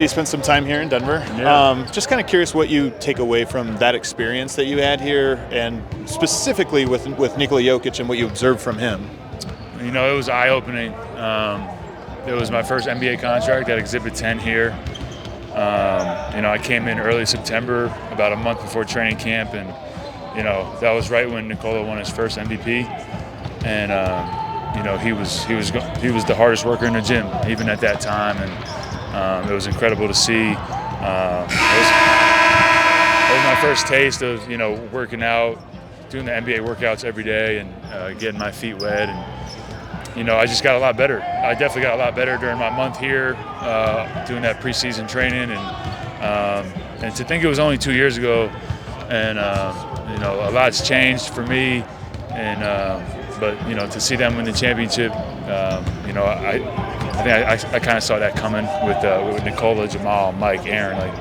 You spent some time here in Denver. Yeah. Just kind of curious what you take away from that experience that you had here, and specifically with Nikola Jokic and what you observed from him. You know, it was eye-opening. It was my first NBA contract at Exhibit 10 here. You know, I came in early September, about a month before training camp, and you know that was right when Nikola won his first MVP. And you know, he was the hardest worker in the gym, even at that time, and it was incredible to see. It was my first taste of, you know, working out, doing the NBA workouts every day, and getting my feet wet. And you know, I just got a lot better. I definitely got a lot better during my month here, doing that preseason training. And to think it was only 2 years ago, and you know, a lot's changed for me. And but you know, to see them win the championship, you know, I kind of saw that coming with Nikola, Jamal, Mike, Aaron. Like,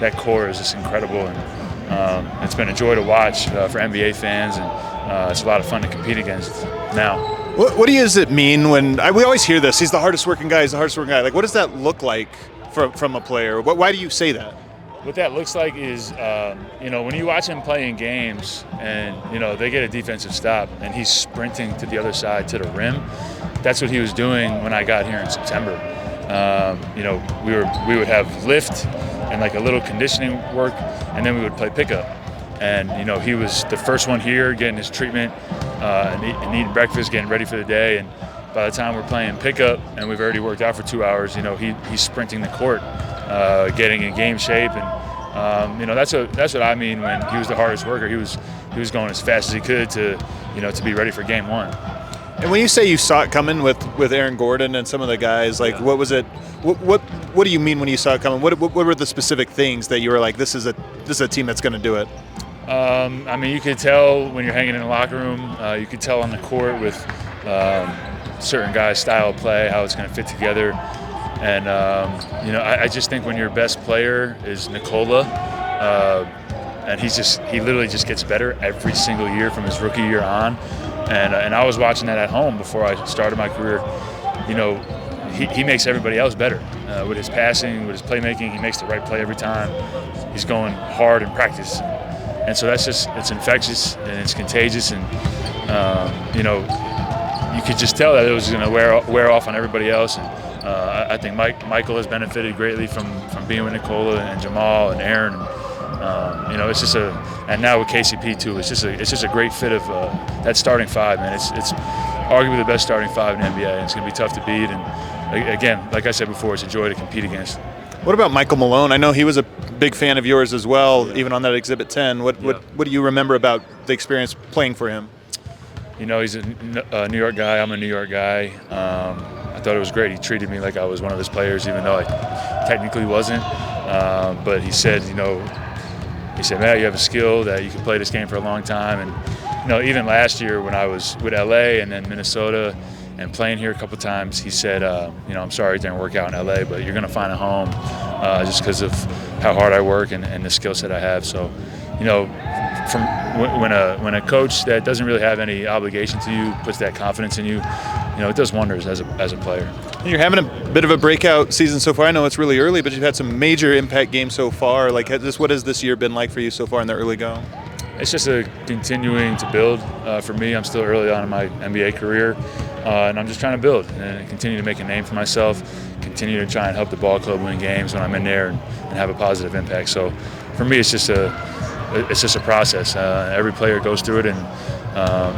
that core is just incredible, and it's been a joy to watch for NBA fans, and it's a lot of fun to compete against now. What does it mean when we always hear this? He's the hardest working guy. He's the hardest working guy. Like, what does that look like from a player? Why do you say that? What that looks like is, you know, when you watch him play in games, and you know they get a defensive stop, and he's sprinting to the other side to the rim. That's what he was doing when I got here in September. You know, we would have lift and like a little conditioning work, and then we would play pickup. And you know, he was the first one here, getting his treatment, and eating breakfast, getting ready for the day. And by the time we're playing pickup and we've already worked out for 2 hours, you know, he's sprinting the court, getting in game shape. And you know, that's what I mean when he was the hardest worker. He was going as fast as he could to be ready for game one. And when you say you saw it coming with Aaron Gordon and some of the guys, like, what was it? What do you mean when you saw it coming? What were the specific things that you were like, this is a team that's going to do it? I mean, you could tell when you're hanging in the locker room. You could tell on the court with certain guys' style of play, how it's going to fit together. And you know, I just think when your best player is Nikola, and he literally just gets better every single year from his rookie year on. And I was watching that at home before I started my career. You know, he makes everybody else better with his passing, with his playmaking. He makes the right play every time. He's going hard in practice, and so it's infectious and it's contagious. And you know, you could just tell that it was going to wear off on everybody else. And I think Michael has benefited greatly from being with Nikola and Jamal and Aaron. You know, it's just and now with KCP too. It's just a great fit of that starting five, man. It's arguably the best starting five in the NBA, and it's going to be tough to beat. And again, like I said before, it's a joy to compete against. What about Michael Malone? I know he was a big fan of yours as well, yeah. Even on that Exhibit 10. What do you remember about the experience playing for him? You know, he's a New York guy. I'm a New York guy. I thought it was great. He treated me like I was one of his players, even though I technically wasn't. But he said, you know, man, you have a skill that you can play this game for a long time. And you know, even last year when I was with LA and then Minnesota and playing here a couple times, he said, you know, I'm sorry it didn't work out in LA, but you're going to find a home just because of how hard I work and the skill set I have. So, you know, from when a coach that doesn't really have any obligation to you puts that confidence in you, you know, it does wonders as a player. You're having a bit of a breakout season so far. I know it's really early, but you've had some major impact games so far. Like, what has this year been like for you so far in the early go? It's just continuing to build for me. I'm still early on in my NBA career, and I'm just trying to build and continue to make a name for myself, continue to try and help the ball club win games when I'm in there and have a positive impact. So for me, it's just a process. Every player goes through it, and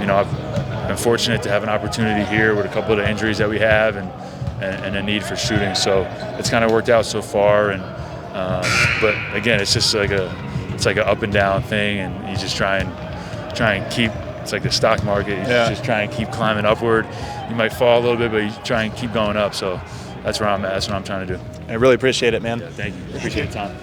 you know, I've been fortunate to have an opportunity here with a couple of the injuries that we have and a need for shooting. So it's kind of worked out so far. And but again, it's just like an up and down thing, and you just try and keep. It's like the stock market. You just try and keep climbing upward. You might fall a little bit, but you try and keep going up. So that's where I'm at. That's what I'm trying to do. I really appreciate it, man. Yeah, thank you. Appreciate the time.